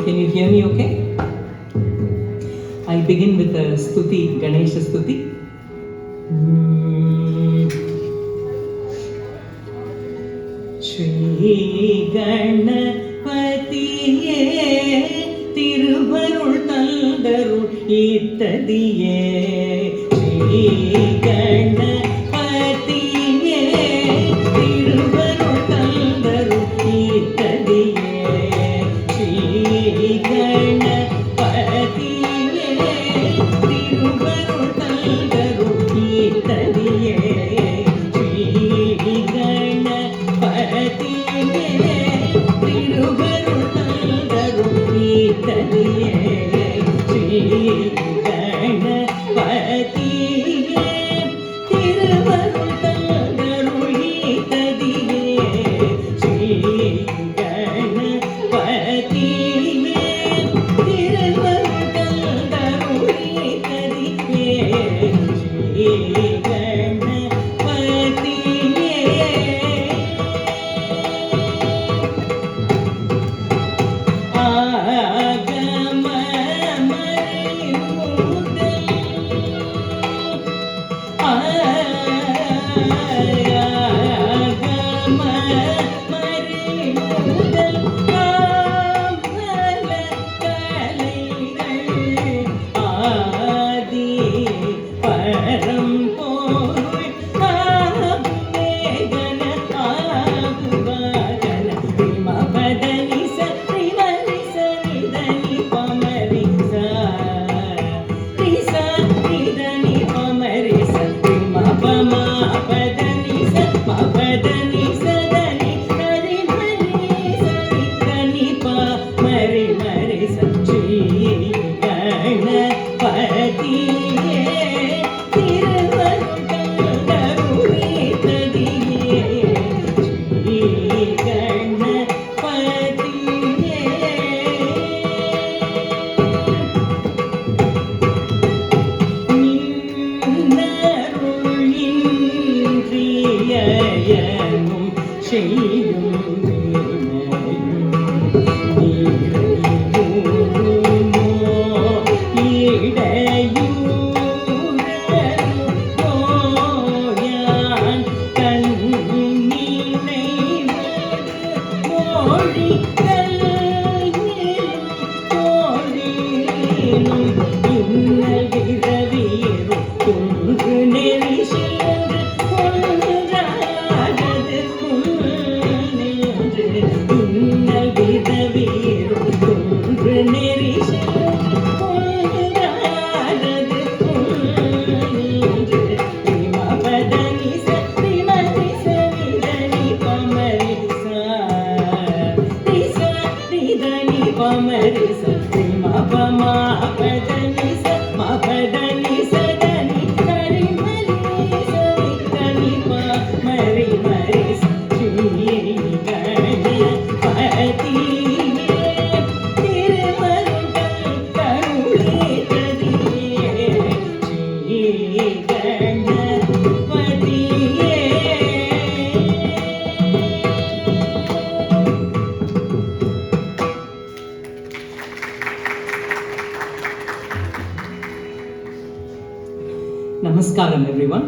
Can you hear me okay? I begin with a Stuti, Ganesha Stuti. Shri Ganapatiye Tiruvarul Tandarul Ittadiye Shri Ganapatiye Tiruvarul Tandarul Ittadiye Shri Ganapatiye Tiruvarul Tandarul Ittadiye Namaskaram everyone.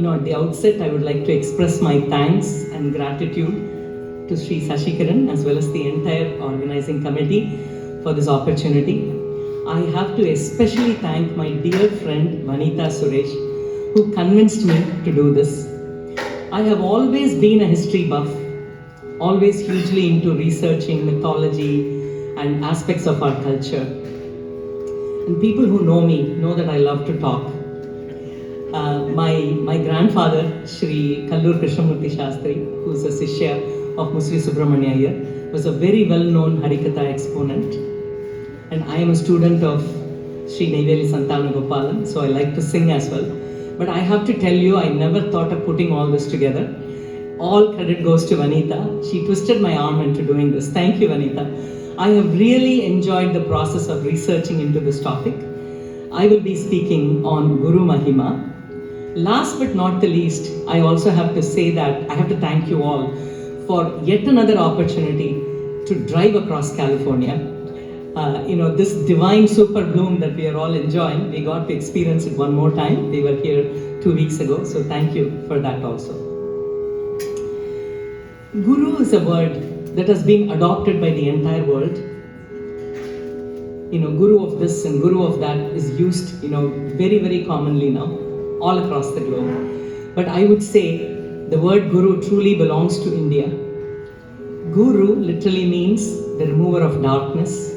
At the outset I would like to express my thanks and gratitude to Sri Sashikaran as well as the entire organizing committee for this opportunity. I have to especially thank my dear friend Vanitha Suresh who convinced me to do this. I have always been a history buff, always hugely into researching mythology and aspects of our culture. And people who know me know that I love to talk. My grandfather, Shri Kallur Krishnamurti Shastri, who is a Sishya of Musri Subramanya Iyer, was a very well-known Harikatha exponent. And I am a student of Shri Neyveli Santana Gopalan, so I like to sing as well. But I have to tell you, I never thought of putting all this together. All credit goes to Vanitha. She twisted my arm into doing this. Thank you, Vanitha. I have really enjoyed the process of researching into this topic. I will be speaking on Guru Mahima. Last but not the least, I also have to say that I have to thank you all for yet another opportunity to drive across California. This divine super bloom that we are all enjoying, we got to experience it one more time. We were here 2 weeks ago, so thank you for that also. Guru is a word that has been adopted by the entire world. Guru of this and Guru of that is used, very, very commonly now, all across the globe. But I would say the word Guru truly belongs to India. Guru literally means the remover of darkness.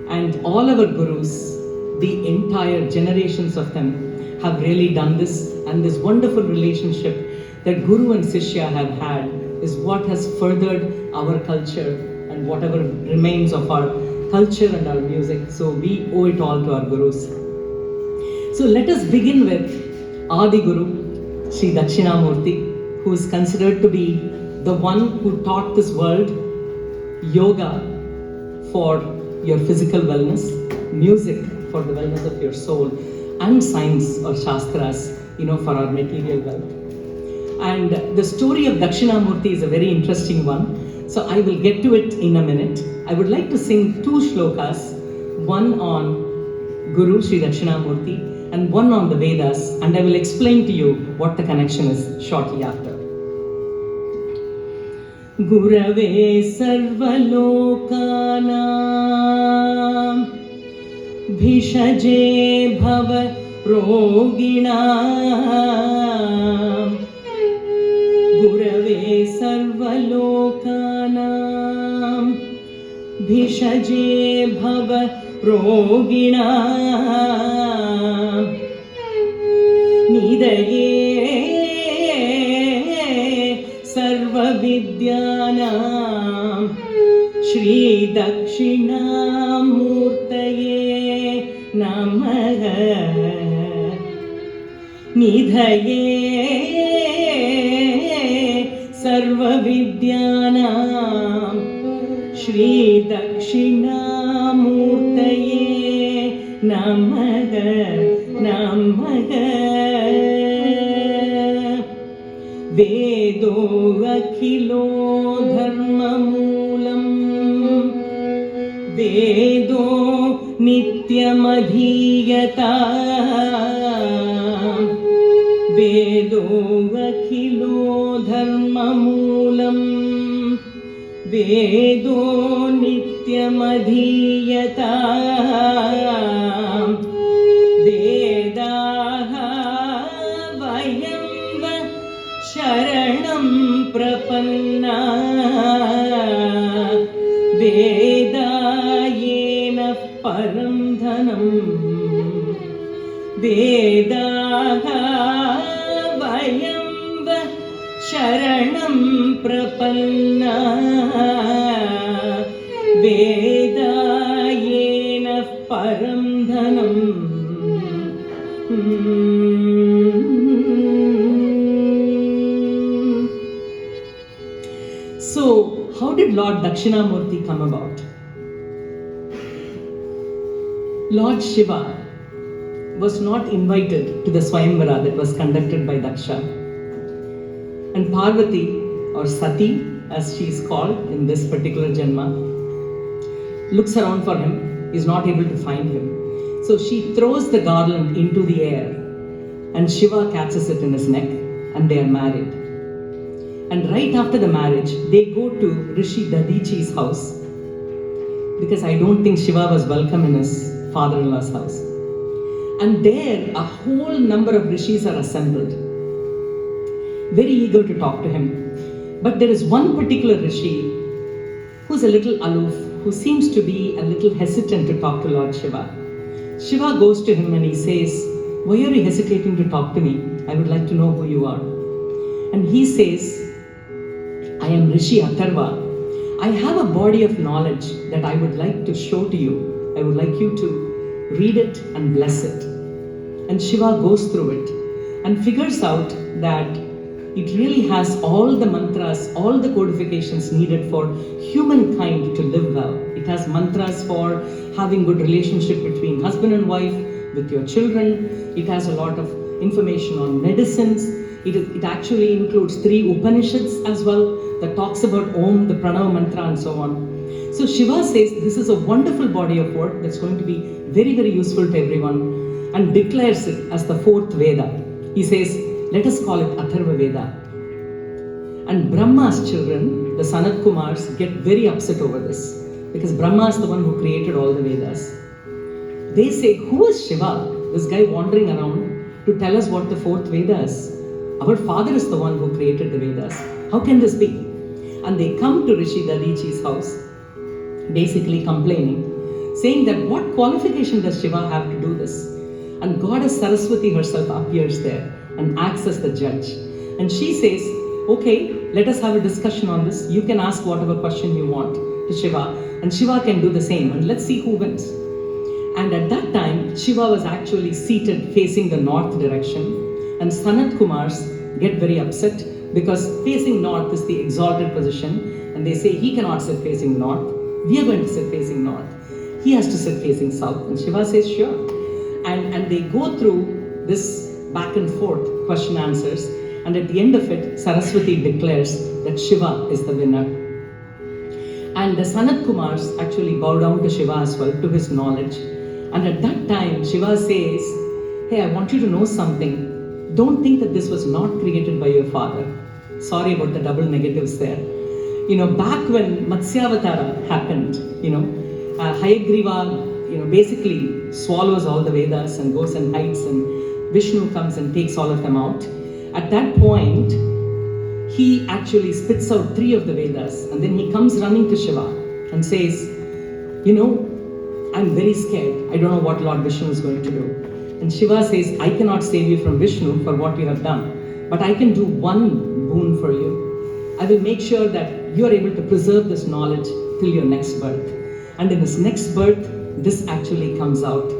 And all our Gurus, the entire generations of them, have really done this. And this wonderful relationship that Guru and Sishya have had is what has furthered our culture and whatever remains of our culture and our music. So we owe it all to our Gurus. So let us begin with Adi Guru, Sri Dakshinamurti, who is considered to be the one who taught this world yoga for your physical wellness, music for the wellness of your soul, and science or shastras, for our material wealth. And the story of Dakshinamurti is a very interesting one. So I will get to it in a minute. I would like to sing 2 shlokas, one on Guru Sri Dakshinamurti and one on the Vedas, and I will explain to you what the connection is shortly after. Gurave sarvalokanam bhishaje bhava roginam. Gurave sarvalokanam bhishaje bhava roginam. Nidaye sarva vidyanam Shri Dakshinamurtaye namaha. Nidhaye sarva vidyanam Shri Dakshinamurtaye namaha namaha. Vedo akhilo dharmamulam Vedo nityamadhiyata Vedo akhilo dharmamulam Vedo nityamadhiyata Vedaha vayam Sharanam prapanna Vedayena param dhanam Vedaha vayam Sharanam prapanna Vedayena param dhanam. So, how did Lord Dakshinamurti come about? Lord Shiva was not invited to the Swayamvara that was conducted by Daksha. And Parvati, or Sati, as she is called in this particular Janma, looks around for him, is not able to find him. So she throws the garland into the air, and Shiva catches it in his neck, and they are married. And right after the marriage, they go to Rishi Dadichi's house, because I don't think Shiva was welcome in his father-in-law's house. And there, a whole number of rishis are assembled, very eager to talk to him. But there is one particular rishi who's a little aloof, who seems to be a little hesitant to talk to Lord Shiva. Shiva goes to him and he says, "Why are you hesitating to talk to me? I would like to know who you are." And he says, "I am Rishi Atharva. I have a body of knowledge that I would like to show to you. I would like you to read it and bless it." And Shiva goes through it and figures out that it really has all the mantras, all the codifications needed for humankind to live well. It has mantras for having good relationship between husband and wife, with your children. It has a lot of information on medicines. It actually includes 3 Upanishads as well that talks about Om, the Pranava mantra and so on. So Shiva says this is a wonderful body of work that's going to be very, very useful to everyone, and declares it as the fourth Veda. He says, let us call it Atharva Veda. And Brahma's children, the Sanat Kumars, get very upset over this, because Brahma is the one who created all the Vedas. They say, who is Shiva? This guy wandering around to tell us what the fourth Veda is. Our father is the one who created the Vedas. How can this be? And they come to Rishi Dadichi's house, basically complaining, saying that what qualification does Shiva have to do this? And Goddess Saraswati herself appears there and acts as the judge. And she says, okay, let us have a discussion on this. You can ask whatever question you want to Shiva, and Shiva can do the same, and let's see who wins. And at that time, Shiva was actually seated facing the north direction, and Sanat Kumars get very upset because facing north is the exalted position, and they say he cannot sit facing north. We are going to sit facing north. He has to sit facing south. And Shiva says, sure. And they go through this back and forth question answers, and at the end of it, Saraswati declares that Shiva is the winner. And the Sanat Kumars actually bow down to Shiva as well, to his knowledge. And at that time, Shiva says, hey, I want you to know something. Don't think that this was not created by your father. Sorry about the double negatives there. Back when Matsyavatara happened, Hayagriva, basically swallows all the Vedas and goes and hides, and Vishnu comes and takes all of them out. At that point, he actually spits out 3 of the Vedas, and then he comes running to Shiva and says, I'm very scared. I don't know what Lord Vishnu is going to do. And Shiva says, I cannot save you from Vishnu for what you have done, but I can do one boon for you. I will make sure that you are able to preserve this knowledge till your next birth. And in this next birth, this actually comes out,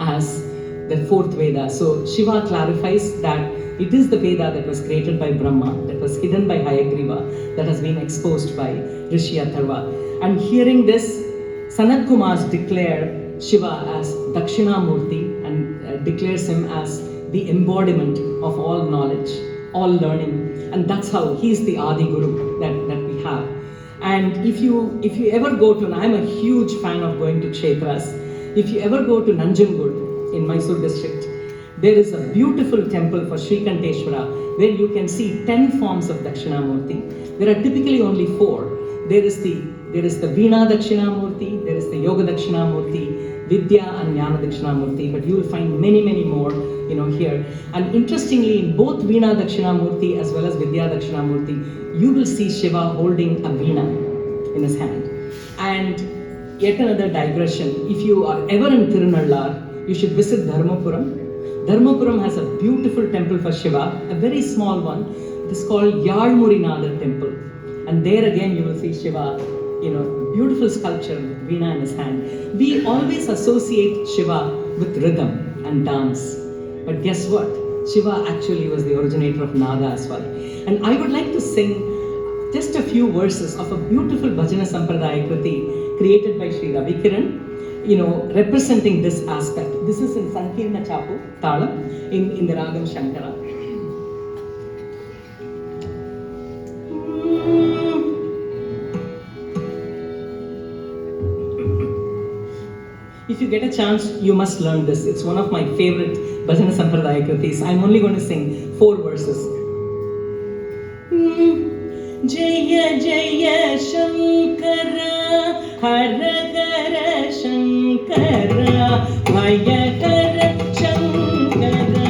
as the fourth Veda. So Shiva clarifies that it is the Veda that was created by Brahma, that was hidden by Hayagriva, that has been exposed by Rishi Atharva. And hearing this, Sanat Kumars declare Shiva as Dakshinamurti and declares him as the embodiment of all knowledge, all learning. And that's how he's the Adi Guru that we have. And if you ever go to, and I'm a huge fan of going to Kshetras, if you ever go to Nanjangud in Mysore district, there is a beautiful temple for Srikanteshwara where you can see 10 forms of Dakshinamurti. There are typically only 4. There is the Veena Dakshinamurti, there is the Yoga Dakshinamurti, Vidya and Jnana Dakshinamurti, but you will find many, many more, here. And interestingly, in both Veena Dakshinamurti as well as Vidya Dakshinamurti, you will see Shiva holding a Veena in his hand. And yet another digression, if you are ever in Tirunallar, you should visit Dharmapuram. Dharmapuram has a beautiful temple for Shiva, a very small one. It is called Yalmurinadar temple. And there again you will see Shiva, beautiful sculpture with Veena in his hand. We always associate Shiva with rhythm and dance. But guess what? Shiva actually was the originator of Nada as well. And I would like to sing just a few verses of a beautiful Bhajana Sampradaya Kriti created by Sri Ravi Kiran, representing this aspect. This is in Sankirna Chapu, Talam, in the Ragam Shankara. If you get a chance, you must learn this. It's one of my favorite Bhajana Sampradaya Kritis. I'm only going to sing 4 verses. Jaya Jaya Shankara, Hara Hara Shankara, Bhayakara Shankara,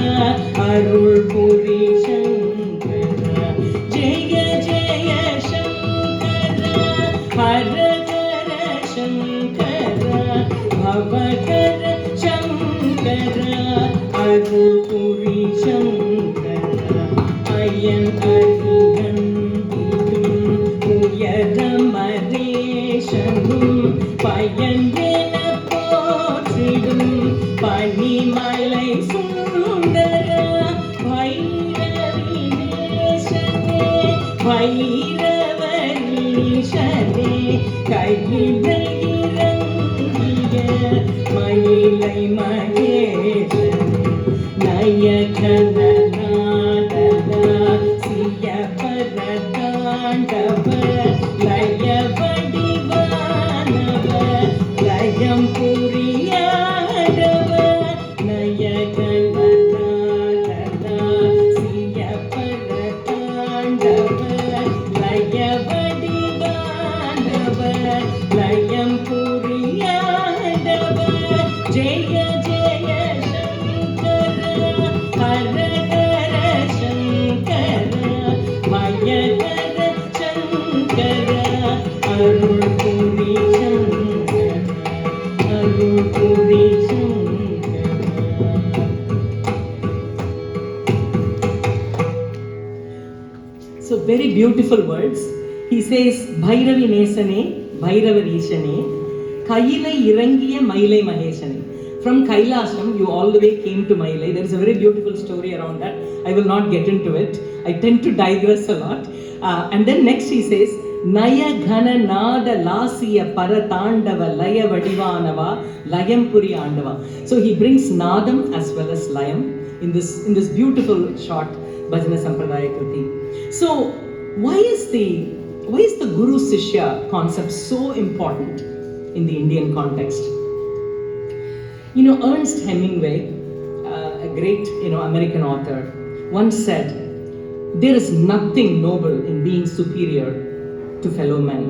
Arul Puri Shankara. Jaya Jaya Shankara, Hara Hara Shankara, Bhavakara Shankara, Arul Puri Shankara, Ayan Payandena Potridum, Panimalai Sundara, Bhairavi Neshane, Bhairavari Shane, Kaidai Rangiya, Mailai Maheshane, Nayakana Nadala, Siya Paradandava, Laya Vadiva. very beautiful words. He says, Bhairavi Nesane, Bhairavarishane, Kailai Irangiya Mailai Maheshane. From Kailasam, you all the way came to Mailai. There is a very beautiful story around that. I will not get into it. I tend to digress a lot. And then next he says, Naya Ghana Nada Lasiya Paratandava Laya Vadivanava Layam Puri Andava. So he brings Nadam as well as Layam in this beautiful short Bhajana Sampradaya Kriti. So why is the Guru Sishya concept so important in the Indian context? Ernest Hemingway, a great American author, once said, there is nothing noble in being superior to fellow men.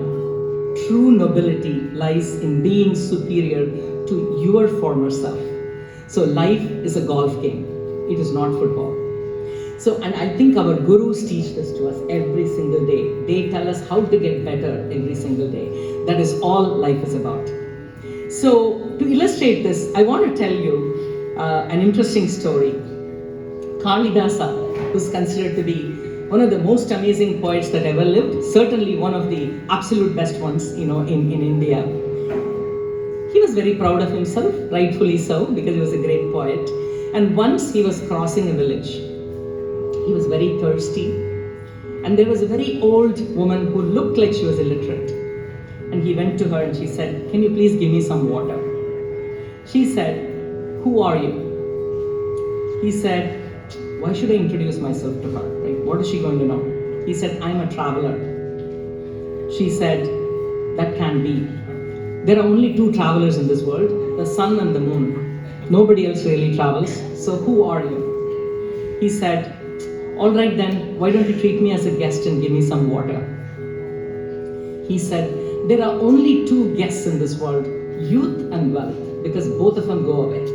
True nobility lies in being superior to your former self. So life is a golf game. It is not football. So, and I think our gurus teach this to us every single day. They tell us how to get better every single day. That is all life is about. So, to illustrate this, I want to tell you an interesting story. Kalidasa, who is considered to be one of the most amazing poets that ever lived, certainly one of the absolute best ones, in India. He was very proud of himself, rightfully so, because he was a great poet. And once he was crossing a village. He was very thirsty. And there was a very old woman who looked like she was illiterate. And he went to her and she said, can you please give me some water? She said, who are you? He said, why should I introduce myself to her? Right? What is she going to know? He said, I'm a traveler. She said, that can't be. There are only two travelers in this world, the sun and the moon. Nobody else really travels. So who are you? He said, all right then, why don't you treat me as a guest and give me some water? He said, there are only two guests in this world, youth and wealth, because both of them go away.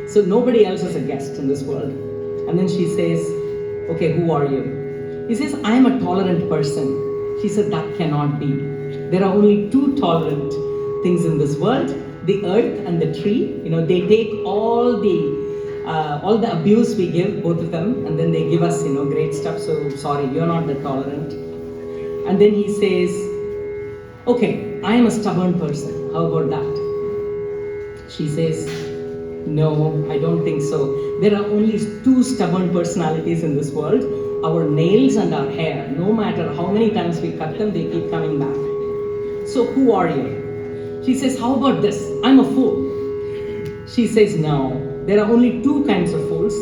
So nobody else is a guest in this world. And then she says, okay, who are you? He says, I am a tolerant person. She said, that cannot be. There are only two tolerant things in this world, the earth and the tree. They take all the abuse we give, both of them, and then they give us, great stuff. So sorry, you're not that tolerant. And then he says, okay, I am a stubborn person. How about that? She says, no, I don't think so. There are only two stubborn personalities in this world, our nails and our hair. No matter how many times we cut them, they keep coming back. So who are you? She says, how about this? I'm a fool. She says, no, there are only two kinds of fools.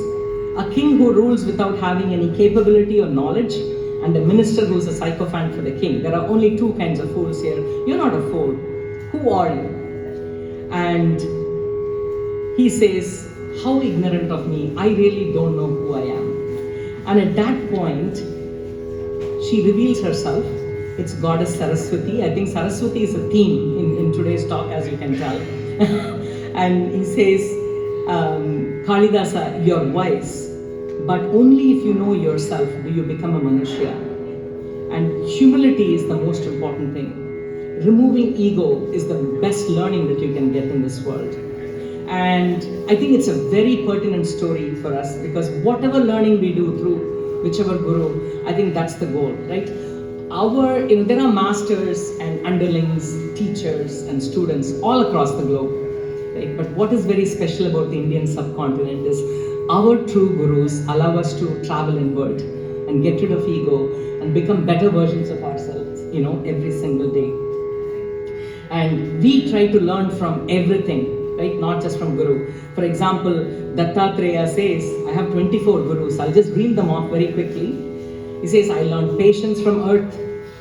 A king who rules without having any capability or knowledge, and a minister who is a sycophant for the king. There are only two kinds of fools here. You're not a fool. Who are you? And he says, how ignorant of me. I really don't know who I am. And at that point, she reveals herself. It's goddess Saraswati. I think Saraswati is a theme in today's talk, as you can tell. And he says, Kalidasa, you're wise, but only if you know yourself do you become a Manushya. And humility is the most important thing. Removing ego is the best learning that you can get in this world. And I think it's a very pertinent story for us, because whatever learning we do through whichever guru, I think that's the goal, right? There are masters and underlings, teachers and students all across the globe. Right? But what is very special about the Indian subcontinent is our true gurus allow us to travel inward and get rid of ego and become better versions of ourselves, every single day. And we try to learn from everything, right? Not just from Guru. For example, Dattatreya says, I have 24 gurus. I'll just reel them off very quickly. He says, I learned patience from earth,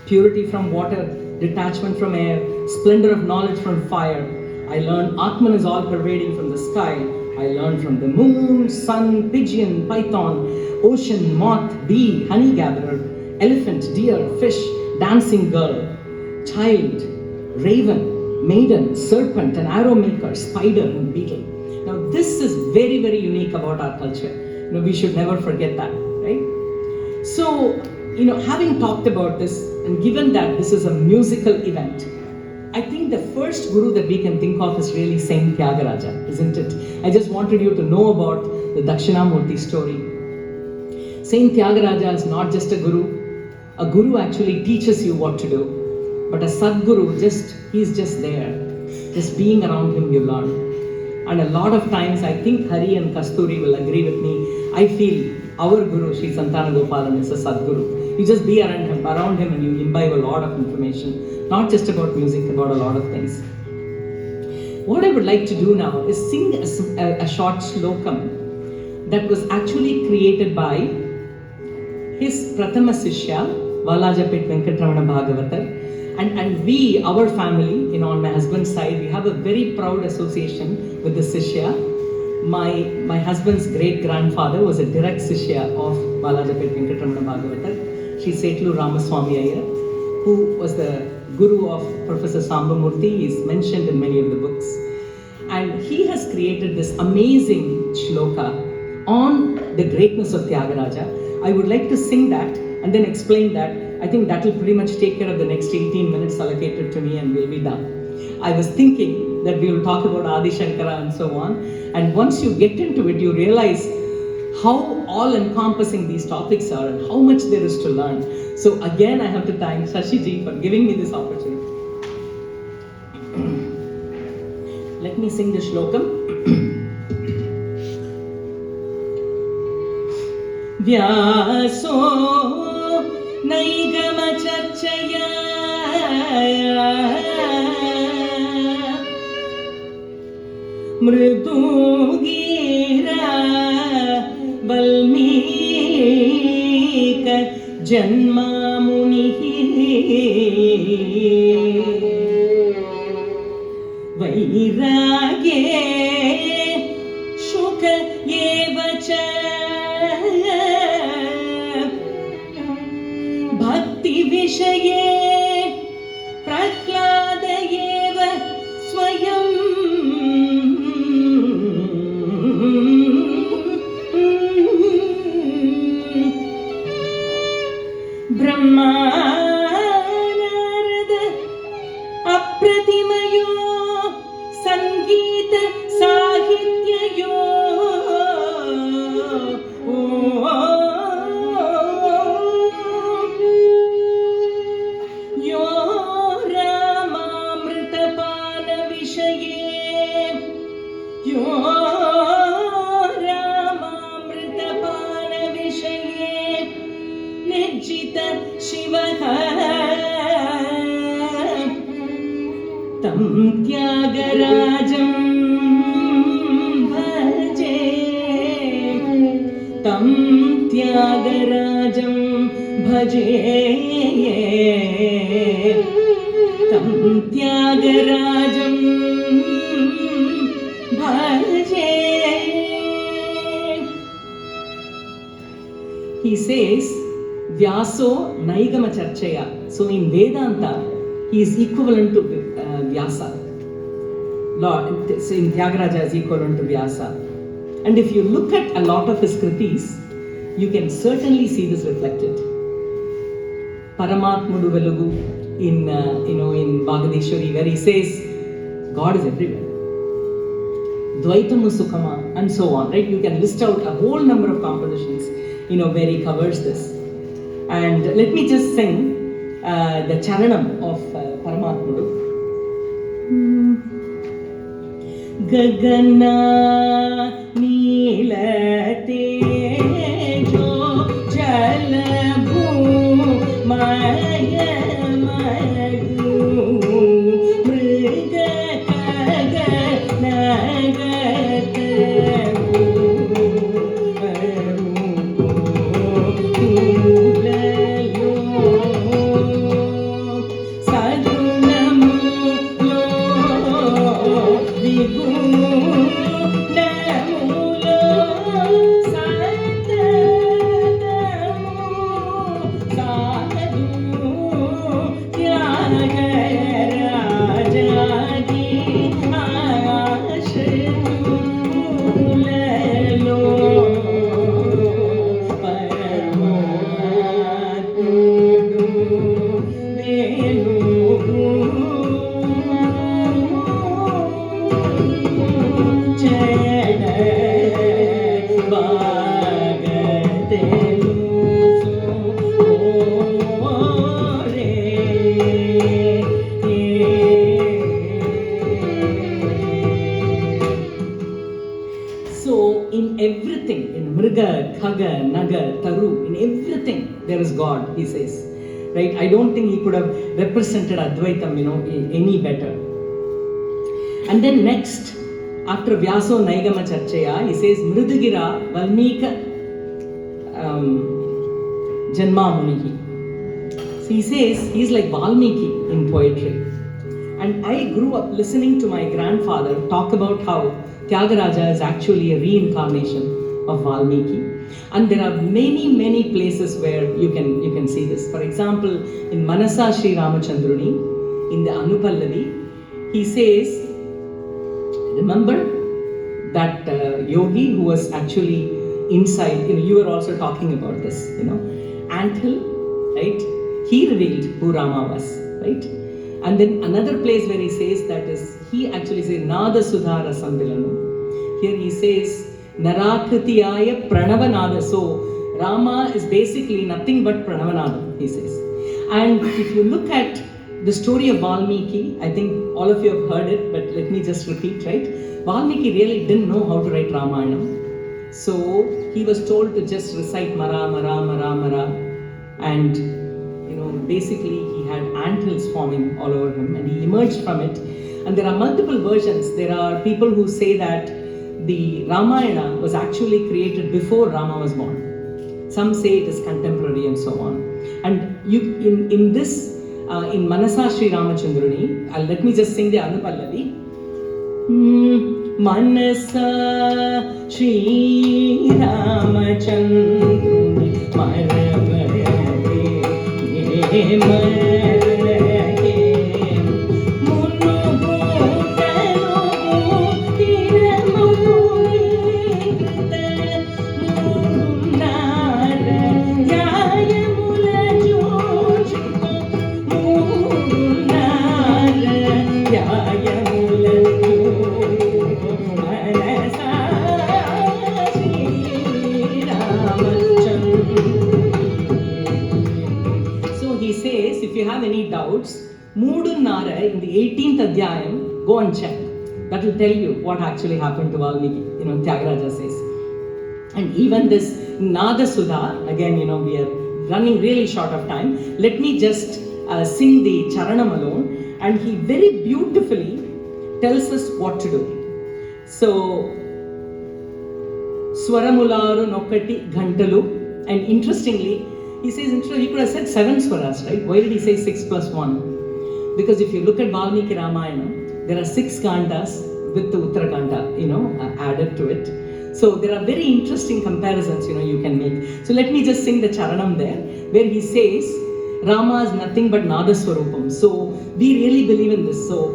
purity from water, detachment from air, splendor of knowledge from fire. I learned Atman is all pervading from the sky. I learned from the moon, sun, pigeon, python, ocean, moth, bee, honey gatherer, elephant, deer, fish, dancing girl, child, raven, maiden, serpent, an arrow maker, spider, and beetle. Now this is very, very unique about our culture. We should never forget that, right? So, having talked about this, and given that this is a musical event, I think the first guru that we can think of is really Saint Tyagaraja, isn't it? I just wanted you to know about the Dakshinamurti story. Saint Tyagaraja is not just a guru, A guru actually teaches you what to do, but a Sadguru he's just there. Just being around him you learn. And a lot of times I think Hari and Kasturi will agree with me. I feel our Guru, Sri Santana Gopalan, is a Sadguru. You just be around him and you imbibe a lot of information, not just about music, about a lot of things. What I would like to do now is sing a short slokam that was actually created by his Prathama Sishya, Valajapet Venkatramana Bhagavatar. And we, our family, on my husband's side, we have a very proud association with the Sishya. My husband's great-grandfather was a direct Sishya of Valajapet Venkatramana Bhagavatar, Sri Setlu Ramaswamy Iyer, who was the guru of Professor Sambamurthy. He is mentioned in many of the books. And he has created this amazing shloka on the greatness of Tyagaraja. I would like to sing that and then explain that. I think that will pretty much take care of the next 18 minutes allocated to me and we'll be done. I was thinking that we will talk about Adi Shankara and so on. And once you get into it, you realize how all-encompassing these topics are and how much there is to learn. So again, I have to thank Shashiji for giving me this opportunity. Let me sing the shlokam. Vyaso Naigama Chachaya Mridugira Valmika Janma Munihi Vairage Shuka Yevacha Bhakti Vishaye Prahlada Yeva Swayam Brahmanarada Apratimayo Sangeeta Sahityayo Tam Tyagarajam bhaje, Tam Tyagarajam bhaje, Tam Tyagarajam bhaje. He says, Vyaso Naigama Charchaya. So in Vedanta, he is equivalent to Vyasa. Lord, so in Tyagaraja is equivalent to Vyasa. And if you look at a lot of his kritis, you can certainly see this reflected. Paramatmudu Velugu in Vagadeshwari, where he says, God is everywhere. Dvaitamu Sukhama, and so on, right? You can list out a whole number of compositions, where he covers this. And let me just sing the Charanam of Paramatmudu. Gagana Neela Tejo Jala Bhumaya Madhu Mriga Kaga Nagata Namulo in everything, in Mriga, Khaga, Naga, Taru, in everything there is God, he says. Right? I don't think he could have represented Advaitam, any better. And then next, after Vyaso Naigama Charchaya, he says Mridugira Valmika Janma Munihi. So he says he's like Valmiki in poetry. And I grew up listening to my grandfather talk about how Tyagaraja is actually a reincarnation of Valmiki. And there are many places where you can see this. For example, in Manasa Sri Ramachandruni, in the Anupallavi, he says, remember that yogi who was actually inside, you were also talking about this, anthill, right? He revealed who Rama was, right? And then another place where he says that is, he actually says, Nada Sudhara Sambilanu. Here he says, Narakritiyaya Pranavanada. So Rama is basically nothing but Pranavanada, he says. And if you look at the story of Valmiki, I think all of you have heard it, but let me just repeat, right? Valmiki really didn't know how to write Ramayana. So he was told to just recite Mara, Mara, Mara, Mara. And basically he had anthills forming all over him and he emerged from it. And there are multiple versions. There are people who say that the Ramayana was actually created before Rama was born. Some say it is contemporary and so on. And in this, in Manasa Sri Ramachandruni, let me just sing the Anupallavi. Manasa Sri Ramachandruni Maravare Moodunnara in the 18th Adhyayam, go and check. That will tell you what actually happened to Valmiki, Tyagaraja says. And even this Nada Sudha, again, we are running really short of time. Let me just sing the Charanam alone. And he very beautifully tells us what to do. So, Swaramularu Nokkati Ghantalu. And interestingly, he says, he could have said 7 swaras, right? Why did he say 6 plus 1? Because if you look at Valmiki Ramayana, there are 6 kandas with the Uttarakanda, added to it. So there are very interesting comparisons, you can make. So let me just sing the Charanam there, where he says, Rama is nothing but Nada Swarupam. So we really believe in this. So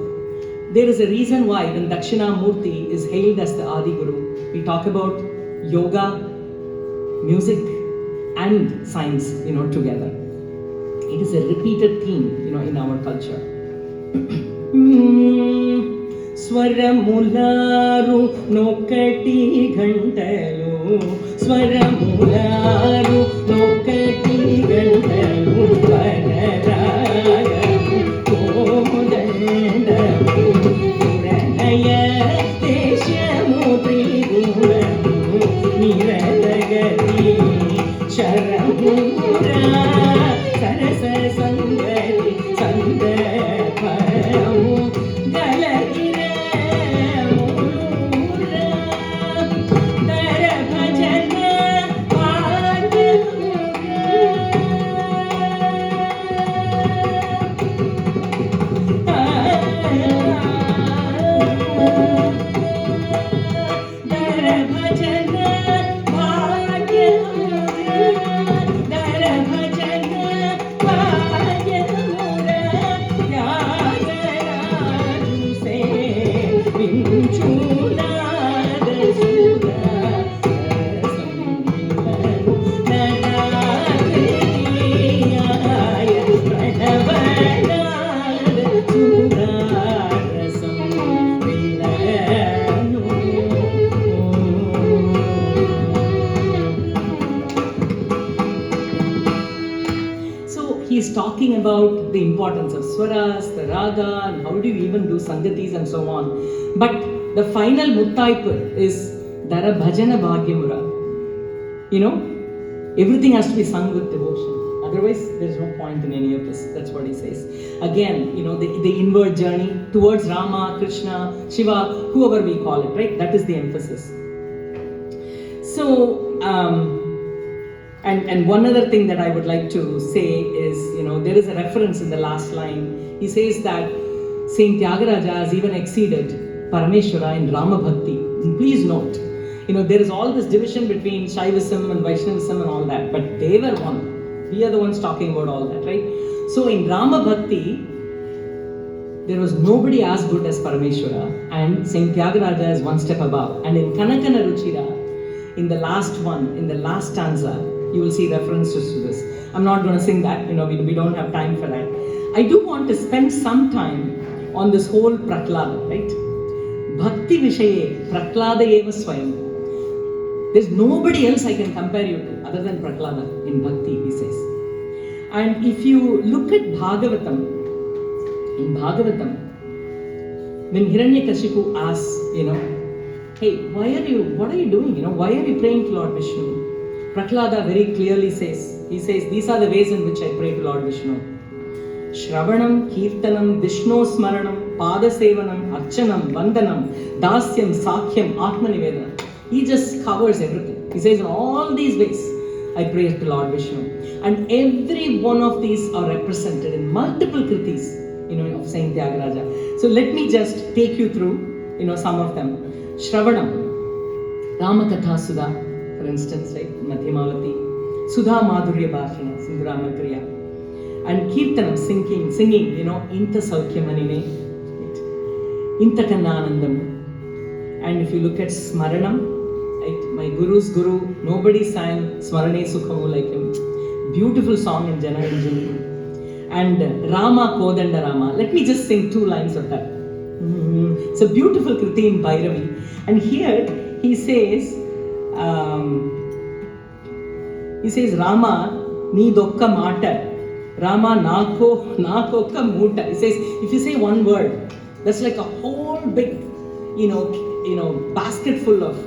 there is a reason why when Dakshinamurti is hailed as the Adi Guru, we talk about yoga, music, and science, together. It is a repeated theme, in our culture. Swaramularu Nokkati Ghantalu, Swaramularu Nokkati Ghantalu, Vararagamu Kodandamu, Puranaya Deshamu Trigunamu, Niradagati Charamura, Sarasa Sangati Sandapamu, Galagira Mura, Darabhajana talking about the importance of swaras, the raga, and how do you even do sangatis and so on. But the final muttaipur is Tara Bhajana Bhagyamura. You know, everything has to be sung with devotion. Otherwise, there's no point in any of this. That's what he says. Again, you know, the inward journey towards Rama, Krishna, Shiva, whoever we call it, right? That is the emphasis. So, and one other thing that I would like to say is, you know, there is a reference in the last line. He says that Saint Tyagaraja has even exceeded Parameshwara in Rama Bhakti. Please note, you know, there is all this division between Shaivism and Vaishnavism and all that, but they were one. We are the ones talking about all that, right? So in Rama Bhakti, there was nobody as good as Parameshwara, and Saint Tyagaraja is one step above. And in Kanakana Ruchira, in the last one, in the last stanza, you will see references to this. I'm not going to sing that, you know, we don't have time for that. I do want to spend some time on this whole Prahlada, right? Bhakti Vishaye, Prahlada Eva Swayam. There's nobody else I can compare you to other than Prahlada in Bhakti, he says. And if you look at Bhagavatam, in Bhagavatam, when Hiranyakashipu asks, you know, hey, what are you doing? You know, why are you praying to Lord Vishnu? Prahlada very clearly says, he says, these are the ways in which I pray to Lord Vishnu. Shravanam, Kirtanam, Vishnu Smaranam, Padasevanam, Archanam, Vandanam, Dasyam, Sakhyam, Atmanivedanam. He just covers everything. He says, in all these ways, I pray to Lord Vishnu. And every one of these are represented in multiple kritis, you know, of Saint Tyagaraja. So let me just take you through, you know, some of them. Shravanam, Ramakatha Sudha, for instance, right, Madhyamavati, Sudha Madhurya Bhashana, Sindhurama Kriya. And Kirtanam, singing, you know, Inta Saukyamanine, Inta Kannanandam. And if you look at Smaranam, right, my Guru's Guru, nobody sang Smarane Sukhamu like him. Beautiful song in Jana Anjali. And Rama Kodanda Rama. Let me just sing 2 lines of that. It's a beautiful kriti in Bhairavi. And here he says, Rama, nee dokka mata. Rama nakokka muta. He says, if you say one word, that's like a whole big, you know, basket full of,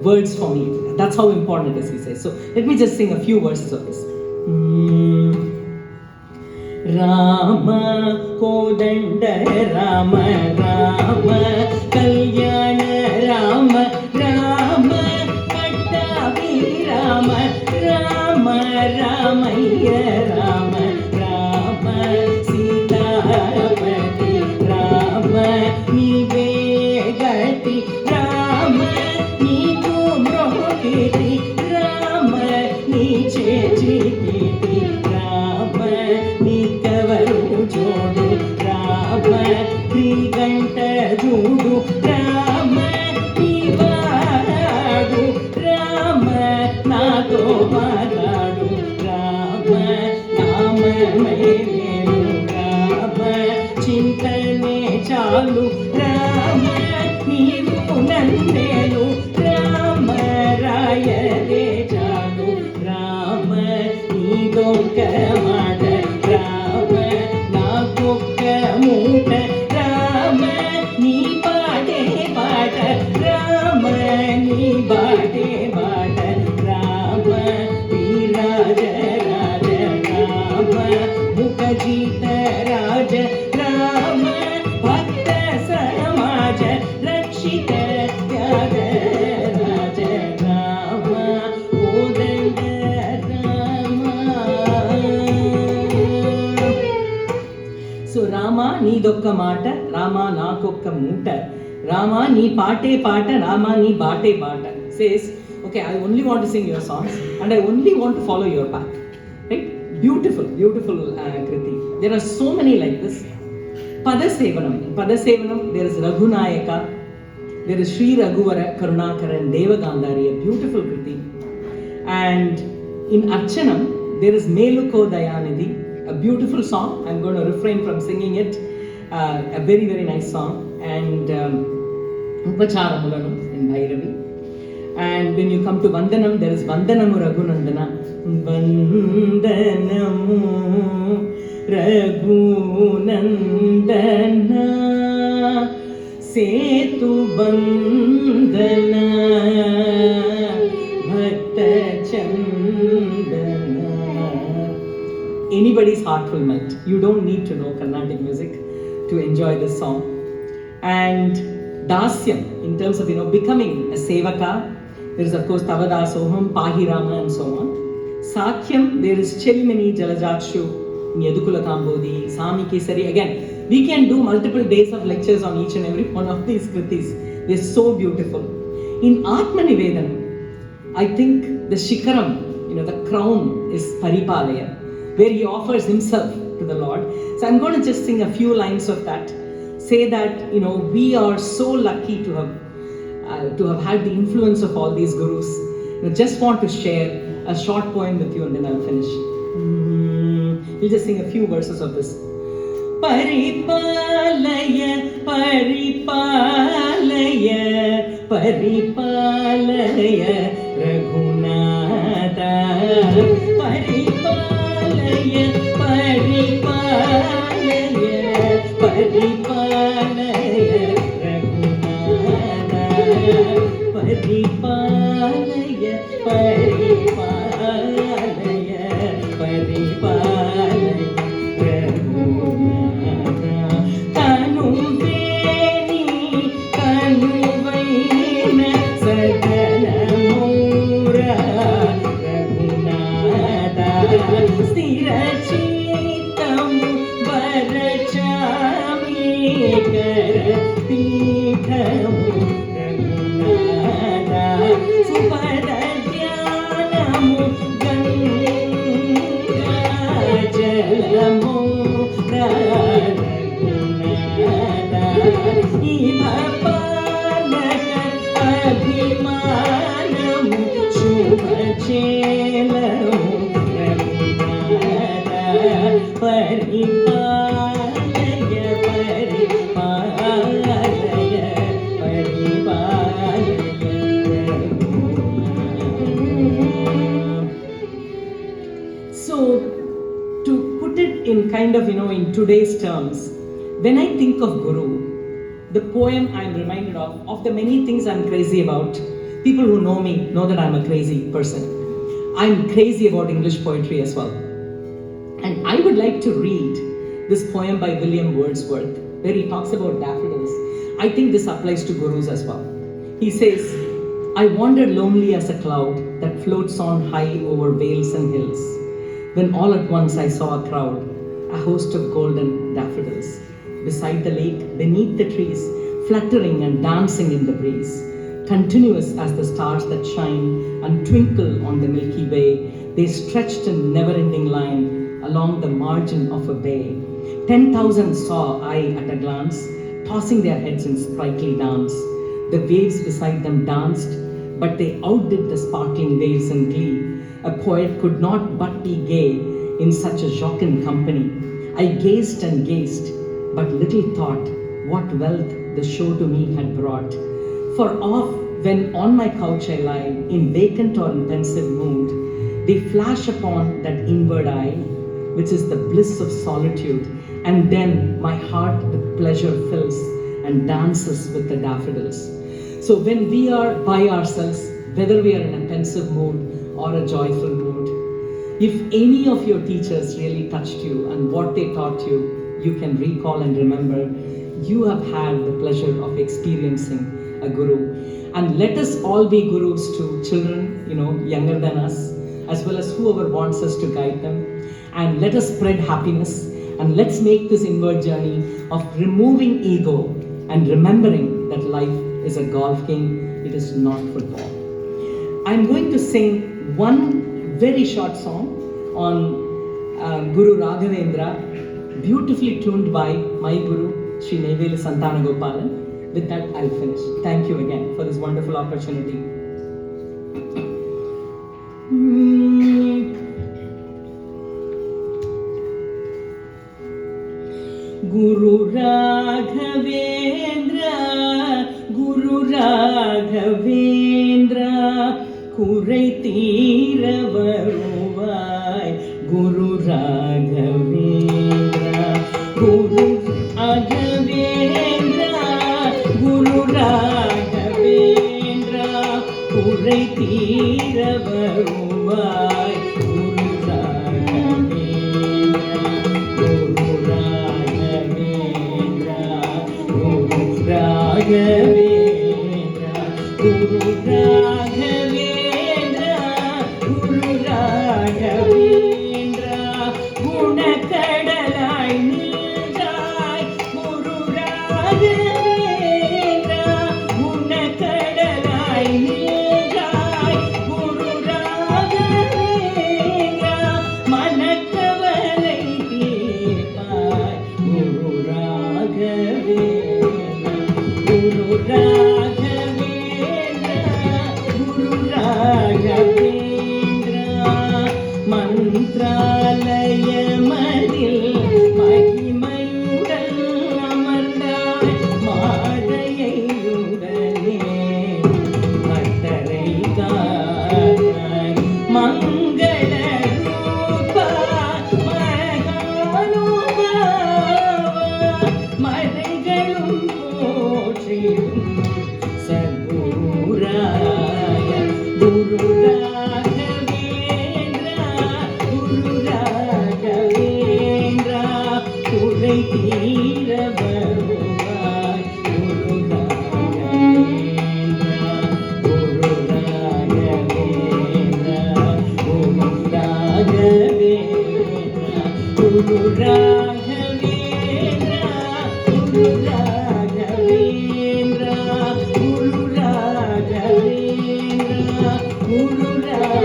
words for me. That's how important it is, he says. So let me just sing a few verses of this. Rama Kodanda Rama Rama Kalyana Rama Rama Pattavi Rama Rama Ramaya Rama Rama Sitapati Rama Nivegati Rama Niku Mrohiti Rama Nichechikiti Rama Nikavaru Jodu Rama Triganta Judu Rama Nivadu Rama Nato Madadu Rama Nama Mevenu Rama Chintane Chalu Rama Nivu Nandenu Rama Rayade Chalu Rama Nidokka Mata Rama Nakokka Muta Rama Ni Bade Bata Rama Ni Bade Bata Rama Viraja Raja Rama Mukajita Raja Rama Bhakta Samaja Rakshita Tyaga Raja Rama Kodanda Rama. So Rama ni dokka mata, Rama na kokka muta, Rama ni pate pata, Rama ni bate bata. Says, okay, I only want to sing your songs and I only want to follow your path. Right? Beautiful, beautiful kriti. There are so many like this. Padasevanam, there is Raghunayaka, there is Sri Raghuvara Karunakaran Devagandhari, a beautiful kriti. And in Archanam, there is Meluko Dayanidhi, a beautiful song. I'm going to refrain from singing it. A very, very nice song. And Upacharamulanam in Bhairavi. And when you come to Vandanam, there is Vandanamu Raghunandana. Vandanamu Raghunandana सेतु बंदना भक्त Chandana. Anybody's heart will melt. You don't need to know Carnatic music to enjoy this song. And Dasyam, in terms of becoming a sevaka, there is of course Tavadasoham, Pahirama and so on. Sakyam, there is Chelimani, Jalajakshu, Nyadukula Kambodi, Sami Kesari. Again, we can do multiple days of lectures on each and every one of these kritis. They're so beautiful. In Atmanivedanam, I think the Shikaram, the crown is Paripalaya, where he offers himself to the Lord. So I'm going to just sing a few lines of that. Say that, we are so lucky to have had the influence of all these gurus. Just want to share a short poem with you and then I'll finish. We'll just sing a few verses of this. Paripalaya, Paripalaya, Paripalaya, Raghunatha. Paripalaya, Paripalaya, Paripalaya, Raghunatha. Paripalaya, Paripalaya, Paripalaya, Raghunatha. Tanu veni, tanu vaina, sakala mura, Raghunatha. Stira chitamu varachami, kara pithamu, Raghunatha. Supada dhyanamu ganga jalamu, Raghunatha. Ima palaka abhimanamu, shubha chelamu, Raghunatha. Paripalaya, Paripalaya, Paripalaya, Raghunatha. So, to put it in kind of, in today's terms, when I think of Guru, the poem I'm reminded of the many things I'm crazy about. People who know me know that I'm a crazy person. I'm crazy about English poetry as well. And I would like to read this poem by William Wordsworth, where he talks about daffodils. I think this applies to gurus as well. He says, I wandered lonely as a cloud that floats on high over vales and hills, when all at once I saw a crowd, a host of golden daffodils, beside the lake, beneath the trees, fluttering and dancing in the breeze. Continuous as the stars that shine and twinkle on the Milky Way, they stretched in never-ending line along the margin of a bay. 10,000 saw I at a glance, tossing their heads in sprightly dance. The waves beside them danced, but they outdid the sparkling waves in glee. A poet could not but be gay in such a jocund company. I gazed and gazed, but little thought what wealth the show to me had brought. For oft, when on my couch I lie, in vacant or in pensive mood, they flash upon that inward eye, which is the bliss of solitude, and then my heart with pleasure fills and dances with the daffodils. So when we are by ourselves, whether we are in a pensive mood or a joyful mood, if any of your teachers really touched you and what they taught you, you can recall and remember, you have had the pleasure of experiencing a guru. And let us all be gurus to children, younger than us, as well as whoever wants us to guide them. And let us spread happiness, and let's make this inward journey of removing ego and remembering that life is a golf game, it is not football. I'm going to sing one very short song on Guru Raghavendra, beautifully tuned by my Guru, Sri Neveli Santana Gopalan. With that, I'll finish. Thank you again for this wonderful opportunity. Guru Raghavendra, Guru Raghavendra, Kurai Tira Varuvai, Guru Raghavendra, Guru Raghavendra, Guru Raghavendra, Urai Tira Varuvai, Guru Raghavendra, Guru Raghavendra, Guru Raghavendra, Guru Raghavendra, Guru Raghavendra, Gunakadalai Nilai, Guru Raghavendra, Gunakadalai Nilai, Guru Raghavendra, Manakavalai Deepai, Guru Raghavendra, Guru Raghavendra, Guru Raghavendra, Mantralaya Madil Mahimayudan Amandai, Madayayudane Bhattarai Kathai, Mangala Rupa Mahanubhava, Madaigalum Potridum Sadguru Raya, Guru Raghavendra, Guru Raghavendra, Urai Tira Varuvai, Guru Raghavendra, Guru Raghavendra, Guru Raghavendra, Guru Raghavendra, Guru Raghavendra, Guru Raghavendra, Guru Raghavendra.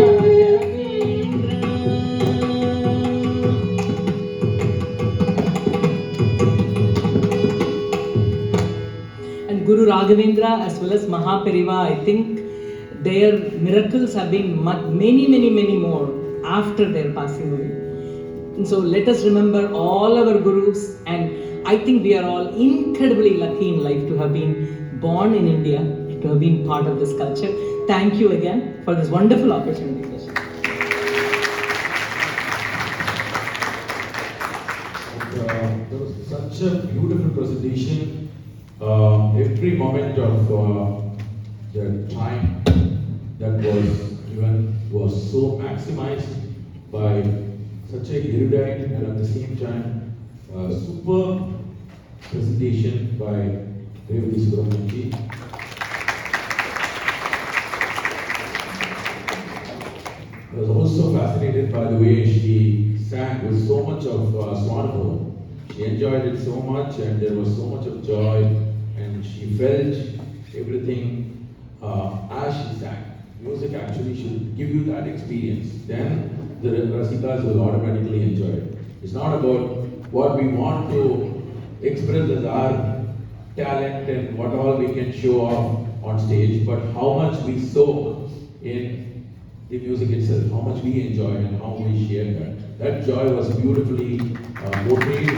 And Guru Raghavendra as well as Mahapariva, I think their miracles have been many more after their passing away. And so let us remember all our gurus, and I think we are all incredibly lucky in life to have been born in India, to have been part of this culture. Thank you again for this wonderful opportunity. There was such a beautiful presentation. Every moment of the time that was given was so maximized by such a erudite and at the same time super presentation by Revati Subramanianji. I was also fascinated by the way she sang with so much of swanapur. She enjoyed it so much and there was so much of joy and she felt everything as she sang. Music actually should give you that experience. Then the Rasikas will automatically enjoy it. It's not about what we want to express as our talent and what all we can show off on stage, but how much we soak in the music itself, how much we enjoy and how we share that. That joy was beautifully portrayed.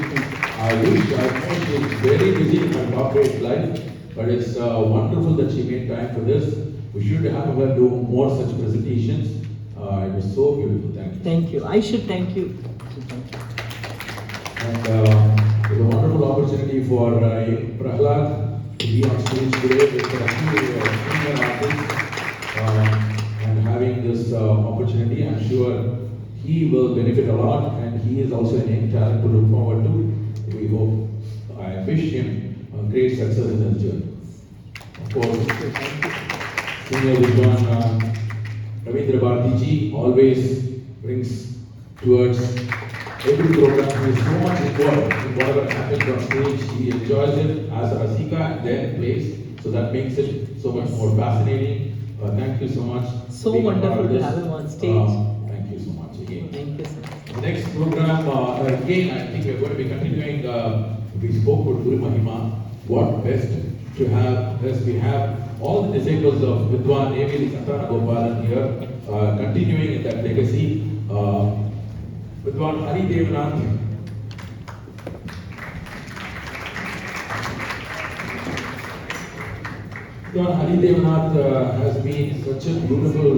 I wish I know she's very busy in her corporate life, but it's wonderful that she made time for this. We should have her do more such presentations. It was so beautiful. Thank you. Thank you. I should thank you. And it's a wonderful opportunity for Prahlad to be on stage today with a few senior artists and having this opportunity. I'm sure he will benefit a lot and he is also a young talent to look forward to. We hope, I wish him great success in his journey. Of course, Senior Vidwan Ravindra Bharati always brings towards every program. He is so much involved in whatever happens on stage. He enjoys it as a Rasika and then plays. So that makes it so much more fascinating. Thank you so much. So wonderful to have him on stage. Thank you so much again. Thank you so much. The next program, again, I think we're going to be continuing. We spoke with Guru Mahima. What best to have as we have all the disciples of Vidwan A.V. Santana Gopalan here, continuing in that legacy. Vidwan Hari Devnath. Vidwan Hari Devnath has been such a beautiful